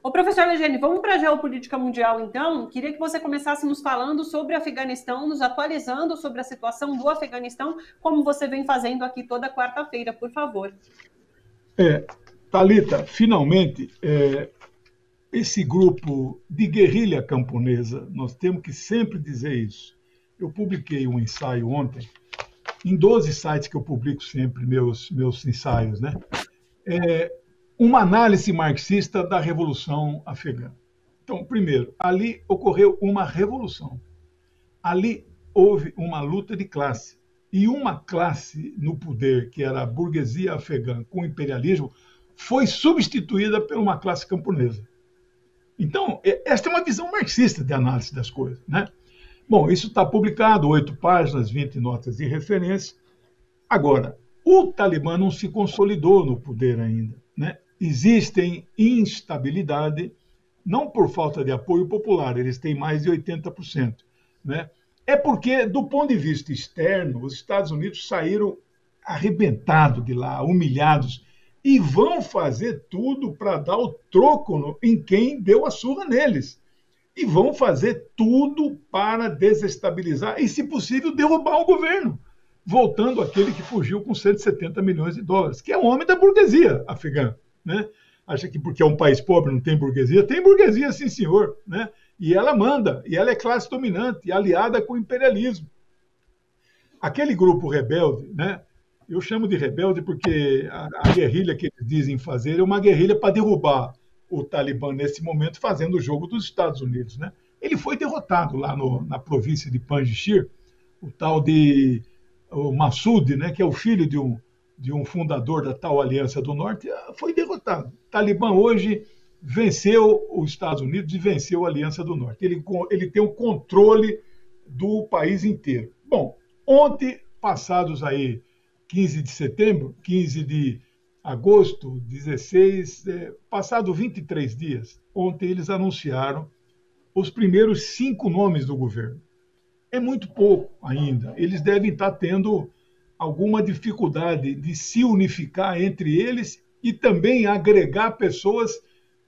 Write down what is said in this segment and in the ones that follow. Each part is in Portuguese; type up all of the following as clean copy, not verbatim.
Ô, professor Legene, vamos para a geopolítica mundial, então. Queria que você começasse nos falando sobre o Afeganistão, nos atualizando sobre a situação do Afeganistão, como você vem fazendo aqui toda quarta-feira, por favor. É, Thalita, finalmente, esse grupo de guerrilha camponesa, nós temos que sempre dizer isso. Eu publiquei um ensaio ontem, em 12 sites que eu publico sempre meus ensaios, né? Uma análise marxista da Revolução Afegã. Então, primeiro, ali ocorreu uma revolução. Ali houve uma luta de classe. E uma classe no poder, que era a burguesia afegã com o imperialismo, foi substituída por uma classe camponesa. Então, esta é uma visão marxista de análise das coisas, né? Bom, isso está publicado, 8 páginas, 20 notas de referência. Agora, o Talibã não se consolidou no poder ainda, né? Existem instabilidade, não por falta de apoio popular, eles têm mais de 80%, né? É porque, do ponto de vista externo, os Estados Unidos saíram arrebentados de lá, humilhados, e vão fazer tudo para dar o troco em quem deu a surra neles. E vão fazer tudo para desestabilizar e, se possível, derrubar o governo, voltando àquele que fugiu com 170 milhões de dólares, que é o homem da burguesia afegã, né? Acha que porque é um país pobre não tem burguesia? Tem burguesia, sim, senhor, né? E ela manda, e ela é classe dominante, aliada com o imperialismo. Aquele grupo rebelde, né? Eu chamo de rebelde porque a guerrilha que eles dizem fazer é uma guerrilha para derrubar o Talibã nesse momento, fazendo o jogo dos Estados Unidos, né? Ele foi derrotado lá na província de Panjshir, o tal de o Massoud, né, que é o filho de um fundador da tal Aliança do Norte, foi derrotado. O Talibã hoje venceu os Estados Unidos e venceu a Aliança do Norte. Ele tem o controle do país inteiro. Bom, ontem, passados aí 15 de setembro, 15 de agosto, 16, passado 23 dias, ontem eles anunciaram os primeiros 5 nomes do governo. É muito pouco ainda. Eles devem estar tendo alguma dificuldade de se unificar entre eles e também agregar pessoas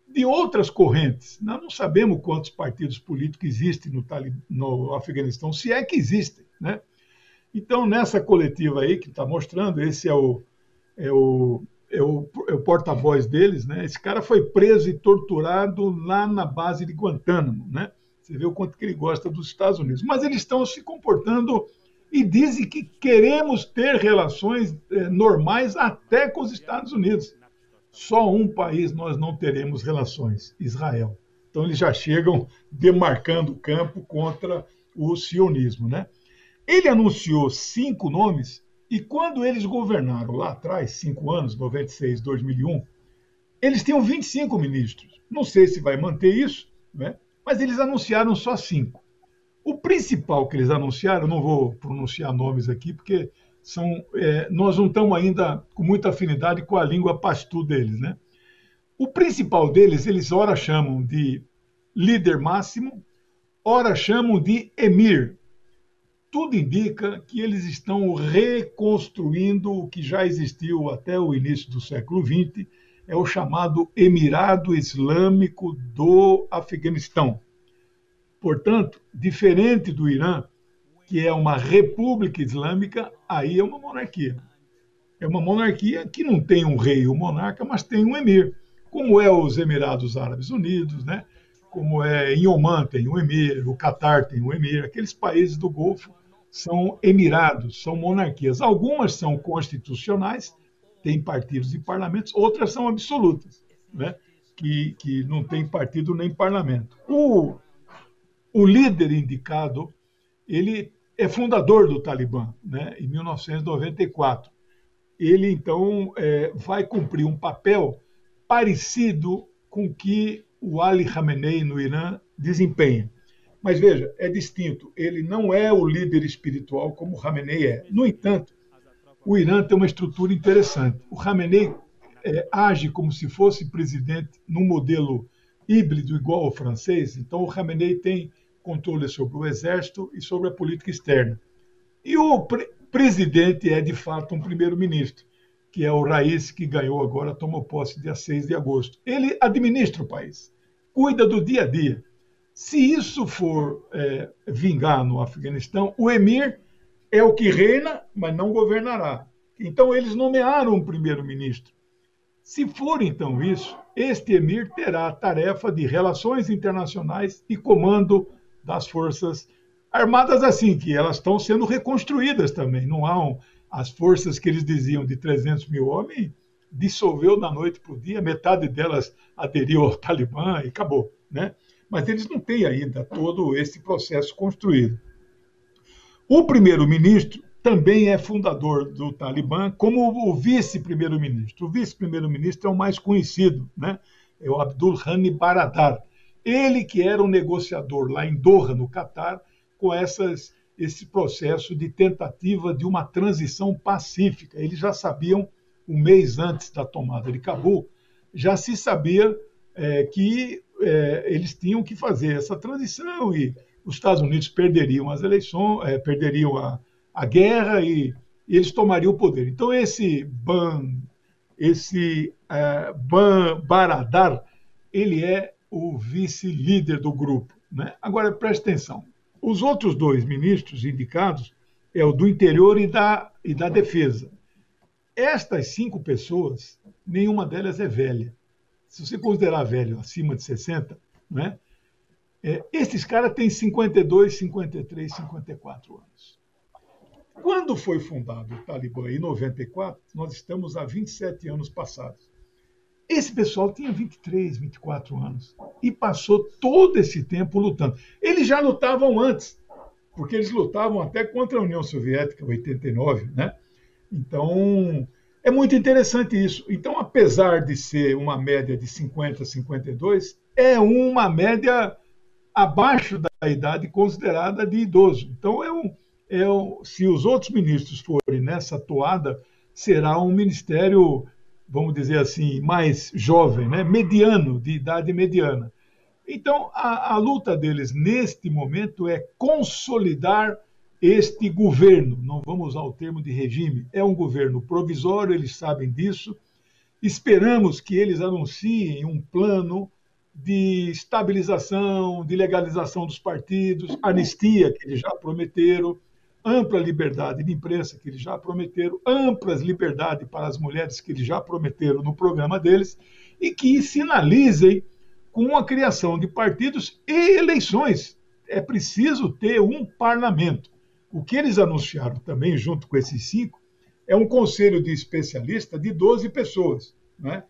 de outras correntes. Nós não sabemos quantos partidos políticos existem no Afeganistão, se é que existem, né? Então, nessa coletiva aí que está mostrando, esse é o porta-voz deles, né? Esse cara foi preso e torturado lá na base de Guantánamo, né? Você vê o quanto que ele gosta dos Estados Unidos. Mas eles estão se comportando e dizem que queremos ter relações normais até com os Estados Unidos. Só um país nós não teremos relações, Israel. Então eles já chegam demarcando o campo contra o sionismo, né? Ele anunciou 5 nomes e quando eles governaram lá atrás, 5 anos, 96, 2001, eles tinham 25 ministros. Não sei se vai manter isso, né? Mas eles anunciaram só 5. O principal que eles anunciaram, não vou pronunciar nomes aqui, porque nós não estamos ainda com muita afinidade com a língua pashtu deles, né? O principal deles, eles ora chamam de líder máximo, ora chamam de emir. Tudo indica que eles estão reconstruindo o que já existiu até o início do século XX, é o chamado Emirado Islâmico do Afeganistão. Portanto, diferente do Irã, que é uma república islâmica, aí é uma monarquia. É uma monarquia que não tem um rei ou monarca, mas tem um emir, como é os Emirados Árabes Unidos, né? Como é em Omã tem um emir, o Catar tem um emir, aqueles países do Golfo são emirados, são monarquias. Algumas são constitucionais, têm partidos e parlamentos, outras são absolutas, né? que não tem partido nem parlamento. O líder indicado, ele é fundador do Talibã, né? Em 1994. Ele, então, vai cumprir um papel parecido com o que o Ali Khamenei, no Irã, desempenha. Mas veja, é distinto. Ele não é o líder espiritual como o Khamenei é. No entanto, o Irã tem uma estrutura interessante. O Khamenei age como se fosse presidente num modelo híbrido igual ao francês. Então, o Khamenei tem controle sobre o exército e sobre a política externa. E o presidente é, de fato, um primeiro-ministro, que é o Raisi, que ganhou agora, tomou posse dia 6 de agosto. Ele administra o país. cuida do dia a dia. Se isso for vingar no Afeganistão, o emir é o que reina, mas não governará. Então, eles nomearam um primeiro-ministro. Se for, então, isso, este emir terá a tarefa de relações internacionais e comando das forças armadas, assim, que elas estão sendo reconstruídas também. Não há as forças que eles diziam de 300 mil homens, dissolveu da noite para o dia, metade delas aderiu ao Talibã e acabou, né? Mas eles não têm ainda todo esse processo construído. O primeiro-ministro também é fundador do Talibã, como o vice-primeiro-ministro. O vice-primeiro-ministro é o mais conhecido, né? É o Abdul Ghani Baradar. Ele que era um negociador lá em Doha, no Catar, com esse processo de tentativa de uma transição pacífica. Eles já sabiam, um mês antes da tomada de Cabul, já se sabia que eles tinham que fazer essa transição e os Estados Unidos perderiam as eleições, perderiam a guerra e eles tomariam o poder. Então, esse Baradar, ele é o vice-líder do grupo, né? Agora, preste atenção. Os outros dois ministros indicados é o do interior e da defesa. Estas 5 pessoas, nenhuma delas é velha. Se você considerar velho acima de 60, né? Esses caras têm 52, 53, 54 anos. Quando foi fundado o Talibã, em 94, nós estamos há 27 anos passados. Esse pessoal tinha 23, 24 anos e passou todo esse tempo lutando. Eles já lutavam antes, porque eles lutavam até contra a União Soviética, em 89, né? Então, é muito interessante isso. Então, apesar de ser uma média de 50, 52, é uma média abaixo da idade considerada de idoso. Então, se os outros ministros forem nessa toada, será um ministério, vamos dizer assim, mais jovem, né? Mediano, de idade mediana. Então, a luta deles neste momento é consolidar este governo. Não vamos usar o termo de regime, é um governo provisório, eles sabem disso. Esperamos que eles anunciem um plano de estabilização, de legalização dos partidos, anistia, que eles já prometeram, ampla liberdade de imprensa, que eles já prometeram, amplas liberdades para as mulheres, que eles já prometeram no programa deles, e que sinalizem com a criação de partidos e eleições. É preciso ter um parlamento. O que eles anunciaram também, junto com esses 5, é um conselho de especialistas de 12 pessoas, né?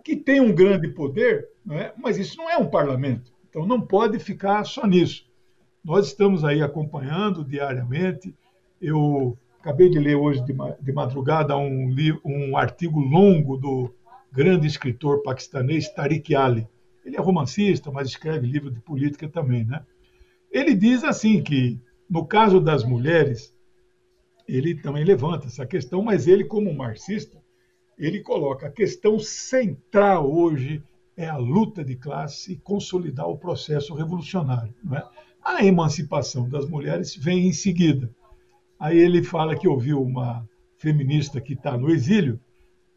Que tem um grande poder, né? Mas isso não é um parlamento. Então não pode ficar só nisso. Nós estamos aí acompanhando diariamente. Eu acabei de ler hoje de madrugada um artigo longo do grande escritor paquistanês Tariq Ali. Ele é romancista, mas escreve livro de política também, né? Ele diz assim que, no caso das mulheres, ele também levanta essa questão, mas ele, como marxista, ele coloca a questão central hoje é a luta de classe e consolidar o processo revolucionário, não é? A emancipação das mulheres vem em seguida. Aí ele fala que ouviu uma feminista que está no exílio.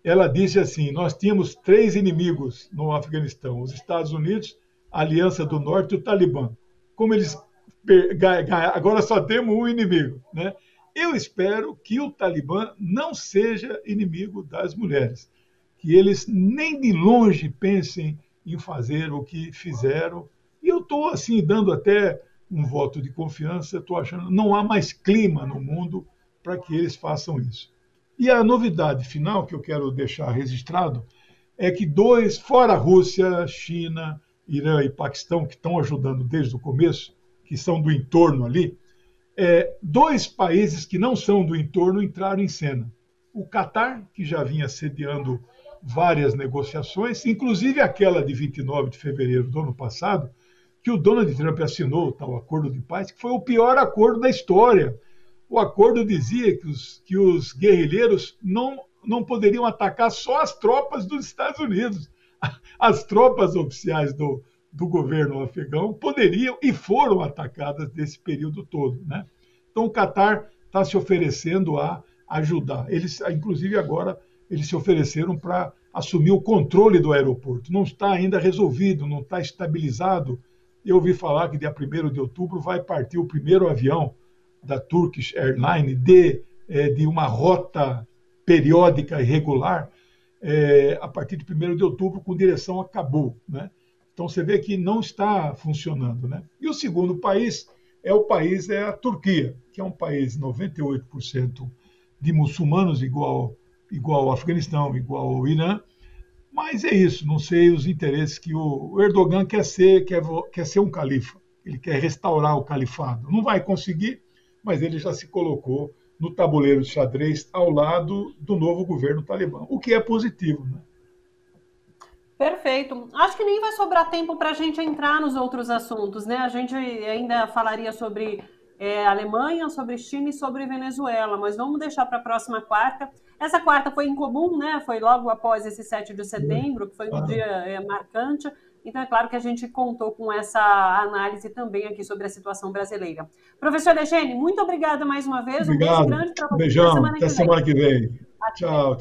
Ela disse assim: nós tínhamos 3 inimigos no Afeganistão, os Estados Unidos, a Aliança do Norte e o Talibã. Como eles agora só temos um inimigo, né? Eu espero que o Talibã não seja inimigo das mulheres, que eles nem de longe pensem em fazer o que fizeram. E eu estou assim dando até um voto de confiança, estou achando que não há mais clima no mundo para que eles façam isso. E a novidade final que eu quero deixar registrado é que 2, fora a Rússia, China, Irã e Paquistão, que estão ajudando desde o começo, que são do entorno ali, 2 países que não são do entorno entraram em cena. O Catar, que já vinha sediando várias negociações, inclusive aquela de 29 de fevereiro do ano passado, que o Donald Trump assinou, o tal acordo de paz, que foi o pior acordo da história. O acordo dizia que os guerrilheiros não poderiam atacar só as tropas dos Estados Unidos. As tropas oficiais do governo afegão poderiam e foram atacadas nesse período todo, né? Então, o Catar está se oferecendo a ajudar. Eles, inclusive, agora, eles se ofereceram para assumir o controle do aeroporto. Não está ainda resolvido, não está estabilizado. Eu ouvi falar que dia 1º de outubro vai partir o primeiro avião da Turkish Airlines de uma rota periódica e regular a partir de 1º de outubro com direção a Cabul, né? Então você vê que não está funcionando, né? E o segundo país é a Turquia, que é um país 98% de muçulmanos igual ao Afeganistão, igual ao Irã. Mas é isso, não sei os interesses que o Erdogan quer ser um califa. Ele quer restaurar o califado. Não vai conseguir, mas ele já se colocou no tabuleiro de xadrez ao lado do novo governo talibã, o que é positivo, né? Perfeito. Acho que nem vai sobrar tempo para a gente entrar nos outros assuntos, né? A gente ainda falaria sobre Alemanha, sobre China e sobre Venezuela, mas vamos deixar para a próxima quarta. Essa quarta foi incomum, né? Foi logo após esse 7 de setembro, que foi um dia marcante. Então, é claro que a gente contou com essa análise também aqui sobre a situação brasileira. Professor Egene, muito obrigada mais uma vez. Obrigado. Um beijo grande para você. Beijão. Até semana que vem. Tchau.